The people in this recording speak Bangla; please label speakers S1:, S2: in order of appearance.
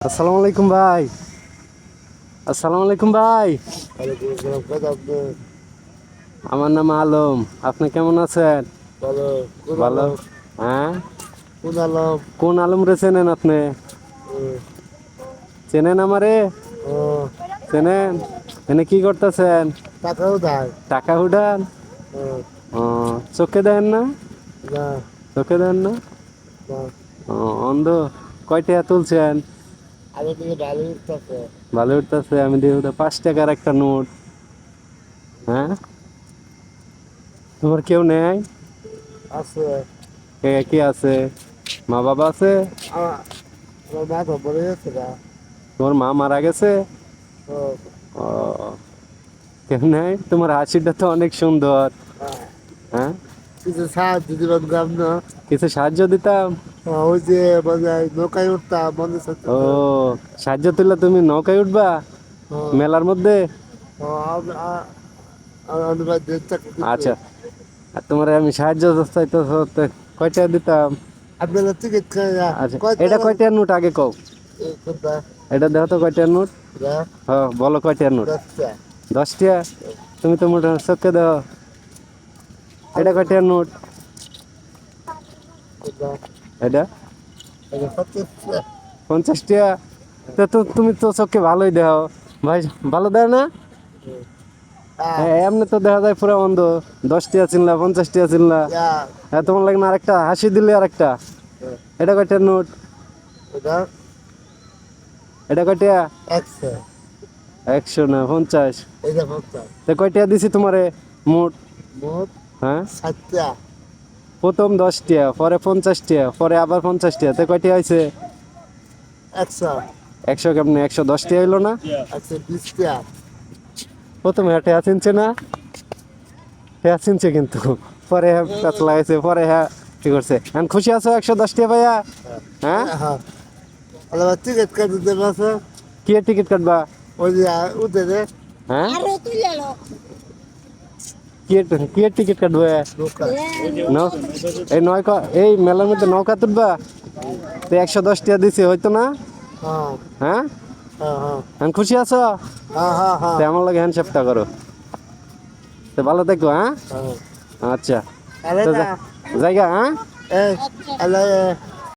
S1: আসসালামু আলাইকুম ভাই। আসসালামু আলাইকুম ভাই। আমার নাম আলম। আপনি কেমন আছেন?
S2: ভালো। কোন
S1: ভালো।
S2: আলম?
S1: হ্যাঁ,
S2: কোন আলম?
S1: কোন আলম রে চেনেন আপনি? চেনেন আমারে?
S2: ও
S1: চেনেন? এনে কি করতেছেন?
S2: টাকাও দেয়।
S1: টাকা উঠান?
S2: ও,
S1: ও, চোখে দেন না?
S2: না
S1: চোখে দেন না?
S2: না
S1: ও, অন্ধ। কয়টা তুলছেন?
S2: আগে থেকে ডালি উঠতেছে।
S1: ভালো উঠতেছে। আমি দিয়ে 5 টাকার একটা নোট। হ্যাঁ, তোমার কেউ নেই?
S2: আছে।
S1: কে কি আছে? মা বাবা আছে?
S2: আ- আমার মাথা পড়ে গেছে না।
S1: তোমার মা মারা গেছে?
S2: ও,
S1: ও, কেমনে? তোমার হাসিটা তো অনেক সুন্দর।
S2: আ-
S1: হ্যাঁ,
S2: কিছু সাহায্য দিবেন গ্রাম না?
S1: কিছু সাহায্য দিতাম।
S2: ওই যে মানে নৌকায় উঠতাম মনে সাথে
S1: ও,
S2: তো।
S1: সাহায্য তুললে তুমি নৌকায় উঠবা
S2: ও,
S1: মেলার মধ্যে?
S2: ও, আমি দেড় চাকরি দিতে।
S1: আচ্ছা, আর তোমার আমি সাহায্য চাইতে তো কয়টা দিতাম?
S2: আপনারা টিকিট
S1: আচ্ছা,
S2: কয়
S1: এটা
S2: টাকা?
S1: কয়টার নোট আগে কও?
S2: কোনটা?
S1: এটা দেখো তো কয়টার নোট। হ্যাঁ, বলো কয়টার নোট?
S2: 10টা।
S1: 10টা? তুমি তো মোটা চোখে দাও। এটা কয়টার নোট?
S2: কোনটা?
S1: এটা
S2: এটা 25টা।
S1: 50টা? তো তুমি তো চোখে ভালোই দেও ভাই। ভালো দেয় না? হ্যাঁ, এমনি তো দেখা যায় পুরো অন্ধ। 10টা চিনলা, 50টা চিনলা। হ্যাঁ, তোমার লাগে না আরেকটা হাসি দিলে আরেকটা। এটা কয়টার নোট?
S2: এটা
S1: এটা কয়টা?
S2: 100।
S1: 100 না 50?
S2: এটা 50।
S1: তো কয়টা দিছি তোমারে মোট?
S2: মোট
S1: হ্যাঁ,
S2: 60টা।
S1: প্রথম 10টা, পরে 50টা, পরে আবার 50টা, তো কয়টা হয়েছে?
S2: 100।
S1: 100 কেমনে? 110টা হইলো না?
S2: 120টা।
S1: প্রথমে হ্যাঁ চিনছে না? হ্যাঁ চিনছে কিন্তু পরে হ্যাঁ কাজ লাগাইছে, পরে হ্যাঁ কি করছে। এখন খুশি আছো 110টা ভাইয়া? হ্যাঁ,
S2: হ্যাঁ। আলাদা টিকিট কেটে দেবে আছে।
S1: কি টিকিট কাটবা?
S2: ওই যে উঠে দে।
S1: হ্যাঁ, কি কি টিকিট কাটবে?
S2: নৌকা।
S1: নৌ- এই নৌকা, এই মেলার মধ্যে নৌকা তুলবা? তো 110টা দিছে হয়তো না?
S2: হ্যাঁ
S1: হ্যাঁ,
S2: হ্যাঁ হ্যাঁ
S1: এখন খুশি আছো?
S2: হ্যাঁ হ্যাঁ হ্যাঁ
S1: তো আমার লাগে হ্যান্ডশেপটা করো। তো ভালো থাকো। হ্যাঁ,
S2: হ্যাঁ।
S1: আচ্ছা।
S2: আরে
S1: তো
S2: না
S1: জায়গা। হ্যাঁ,
S2: এই আলে